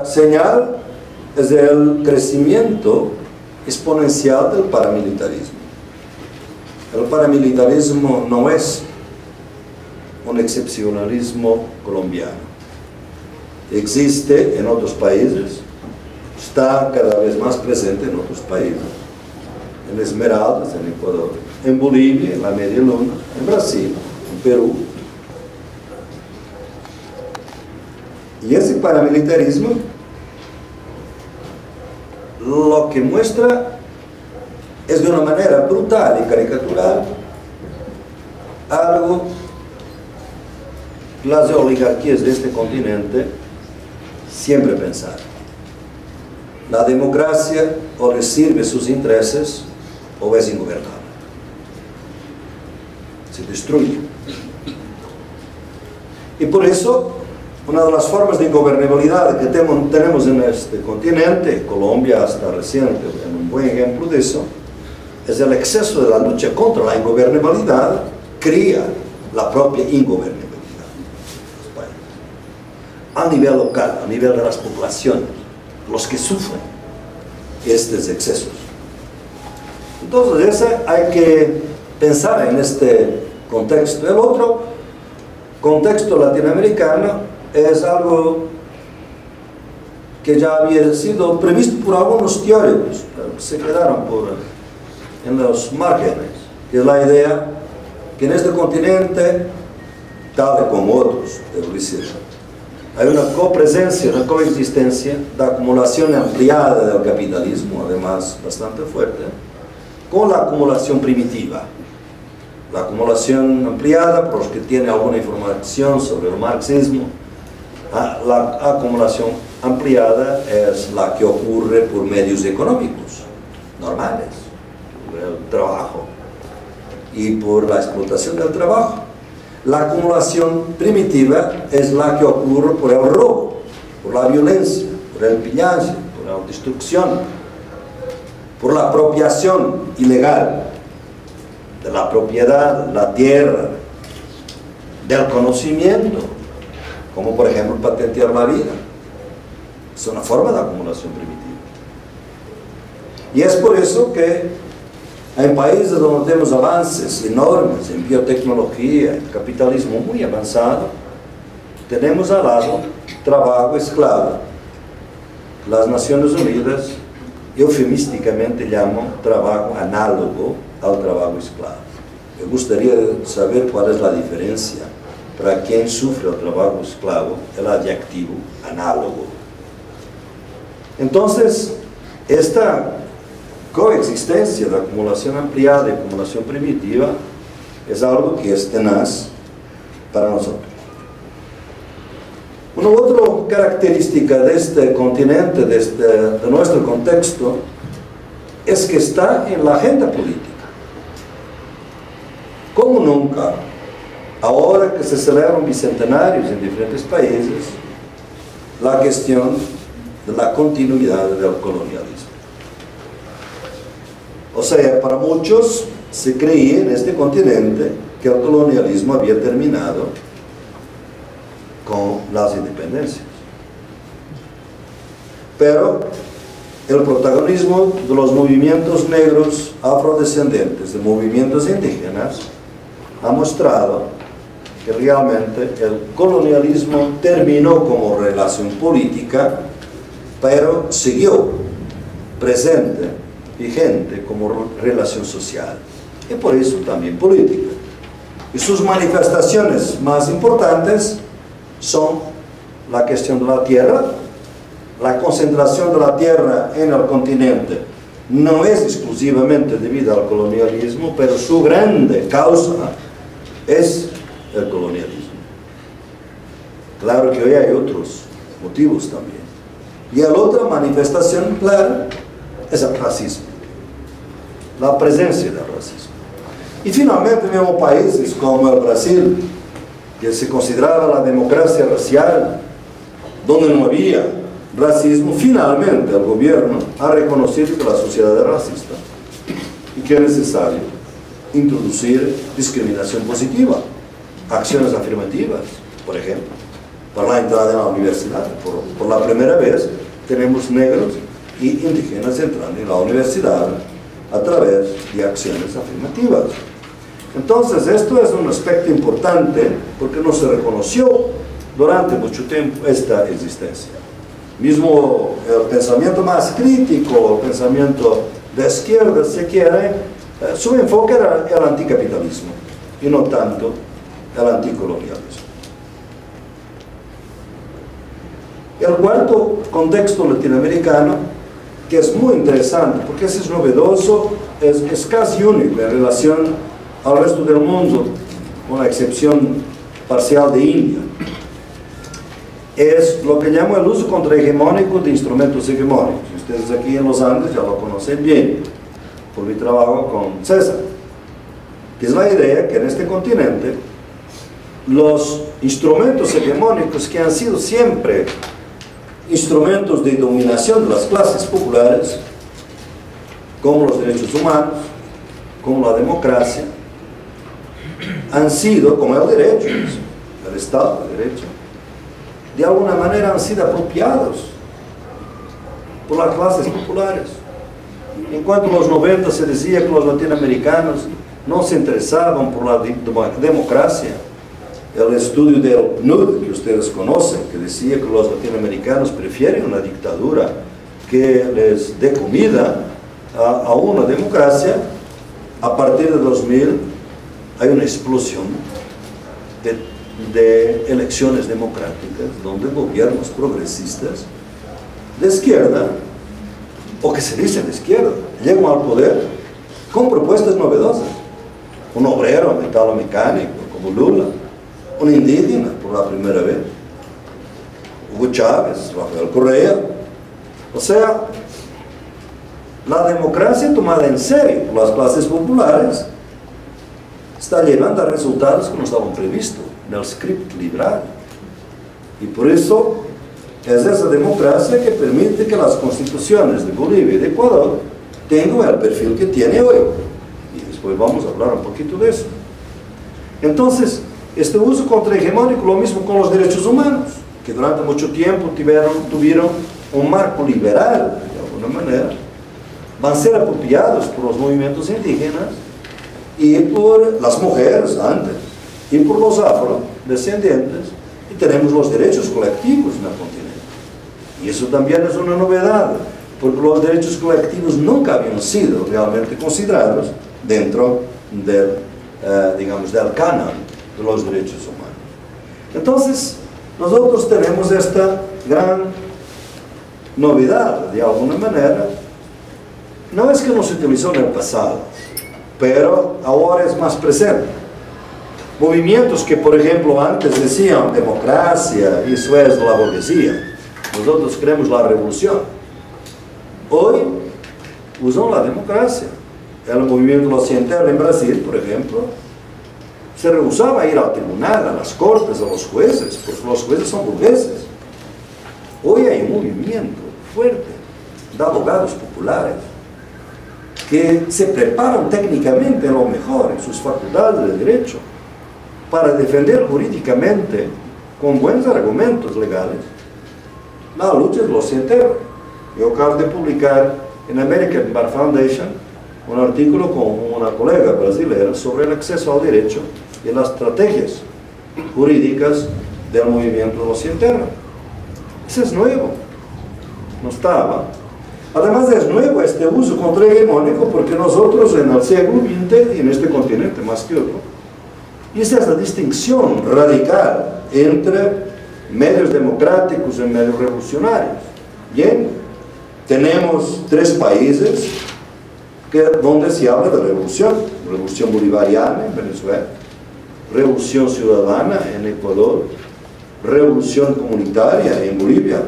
señal es el crecimiento exponencial del paramilitarismo. El paramilitarismo no es un excepcionalismo colombiano. Existe en otros países, está cada vez más presente en otros países, en Esmeraldas, en Ecuador, en Bolivia, en la Media Luna, en Brasil, en Perú. Y ese paramilitarismo lo que muestra es de una manera brutal y caricatural algo que las oligarquías de este continente siempre pensaron. La democracia o le sirve sus intereses o es ingobernable. Se destruye. Y por eso, una de las formas de ingobernabilidad que tenemos en este continente, Colombia hasta reciente es un buen ejemplo de eso, es el exceso de la lucha contra la ingobernabilidad, crea la propia ingobernabilidad a nivel local, a nivel de las poblaciones, los que sufren estos excesos. Entonces, hay que pensar en este contexto. El otro contexto latinoamericano es algo que ya había sido previsto por algunos teóricos, pero que se quedaron en los márgenes, que es la idea que en este continente, tal como otros, debo decir, hay una copresencia, una coexistencia de acumulación ampliada del capitalismo, además bastante fuerte, con la acumulación primitiva. La acumulación ampliada, por los que tienen alguna información sobre el marxismo, la acumulación ampliada es la que ocurre por medios económicos normales, por el trabajo y por la explotación del trabajo. La acumulación primitiva es la que ocurre por el robo, por la violencia, por el pillaje, por la destrucción, por la apropiación ilegal de la propiedad, la tierra, del conocimiento, como por ejemplo patentear la vida. Es una forma de acumulación primitiva. Y es por eso que en países donde tenemos avances enormes en biotecnología, en capitalismo muy avanzado, tenemos al lado trabajo esclavo. Las Naciones Unidas eufemísticamente llaman trabajo análogo al trabajo esclavo. Me gustaría saber cuál es la diferencia para quien sufre el trabajo esclavo, el adjetivo análogo. Entonces, esta coexistencia de acumulación ampliada y acumulación primitiva es algo que es tenaz para nosotros. Una otra característica de este continente, de nuestro contexto, es que está en la agenda política. Como nunca, ahora que se celebran bicentenarios en diferentes países, la cuestión de la continuidad del colonialismo. O sea, para muchos se creía en este continente que el colonialismo había terminado con las independencias. Pero el protagonismo de los movimientos negros afrodescendientes, de movimientos indígenas, ha mostrado que realmente el colonialismo terminó como relación política, pero siguió presente, vigente como relación social, y por eso también política. Y sus manifestaciones más importantes son la cuestión de la tierra, la concentración de la tierra en el continente no es exclusivamente debido al colonialismo, pero su grande causa es el colonialismo. Claro que hoy hay otros motivos también. Y la otra manifestación clara es el racismo, la presencia del racismo. Y finalmente vemos países como el Brasil, que se consideraba la democracia racial, donde no había racismo. Finalmente el gobierno ha reconocido que la sociedad es racista y que es necesario introducir discriminación positiva, acciones afirmativas, por ejemplo, para la entrada en la universidad. Por la primera vez tenemos negros y indígenas entrando en la universidad a través de acciones afirmativas. Entonces, esto es un aspecto importante porque no se reconoció durante mucho tiempo esta existencia. Mismo el pensamiento más crítico, el pensamiento de izquierda, si quiere, su enfoque era el anticapitalismo y no tanto el anticolonialismo. El cuarto contexto latinoamericano, que es muy interesante porque ese es novedoso, es casi único en relación al resto del mundo, con la excepción parcial de India, es lo que llamo el uso contrahegemónico de instrumentos hegemónicos. Ustedes aquí en los Andes ya lo conocen bien, por mi trabajo con César, que es la idea que en este continente los instrumentos hegemónicos que han sido siempre instrumentos de dominación de las clases populares, como los derechos humanos, como la democracia, han sido, como el derecho, el Estado de Derecho, de alguna manera han sido apropiados por las clases populares. En cuanto a los 90 se decía que los latinoamericanos no se interesaban por la democracia, el estudio del PNUD, que ustedes conocen, que decía que los latinoamericanos prefieren una dictadura que les dé comida a una democracia, a partir de 2000 hay una explosión de elecciones democráticas donde gobiernos progresistas de izquierda, o que se dicen de izquierda, llegan al poder con propuestas novedosas. Un obrero metalomecánico como Lula, un indígena por la primera vez, Hugo Chávez, Rafael Correa. O sea, la democracia tomada en serio por las clases populares está llevando a resultados que no estaban previstos en el script liberal. Y por eso es esa democracia que permite que las constituciones de Bolivia y de Ecuador tengan el perfil que tiene hoy. Y después vamos a hablar un poquito de eso. Entonces, este uso contrahegemónico, lo mismo con los derechos humanos, que durante mucho tiempo tuvieron un marco liberal, de alguna manera, van a ser apropiados por los movimientos indígenas y por las mujeres antes, y por los afrodescendientes, y tenemos los derechos colectivos en el continente. Y eso también es una novedad, porque los derechos colectivos nunca habían sido realmente considerados dentro del, digamos, del canon de los derechos humanos. Entonces, nosotros tenemos esta gran novedad, de alguna manera. No es que no se utilizó en el pasado, pero ahora es más presente. Movimientos que, por ejemplo, antes decían democracia, eso es la burguesía, nosotros queremos la revolución. Hoy usan la democracia. El movimiento Los Sin Terra en Brasil, por ejemplo, se rehusaba a ir al tribunal, a las cortes, a los jueces, porque los jueces son burgueses. Hoy hay un movimiento fuerte de abogados populares que se preparan técnicamente a lo mejor en sus facultades de derecho para defender jurídicamente, con buenos argumentos legales, la lucha de los Sin Terra. Yo acabo de publicar en American Bar Foundation un artículo con una colega brasileña sobre el acceso al derecho y las estrategias jurídicas del movimiento de los Sin Terra. Eso es nuevo, no estaba. Además es nuevo este uso contrahegemónico porque nosotros en el siglo XX y en este continente más que otro, hice esta distinción radical entre medios democráticos y medios revolucionarios. Bien, tenemos 3 países donde se habla de revolución: revolución bolivariana en Venezuela, revolución ciudadana en Ecuador, revolución comunitaria en Bolivia,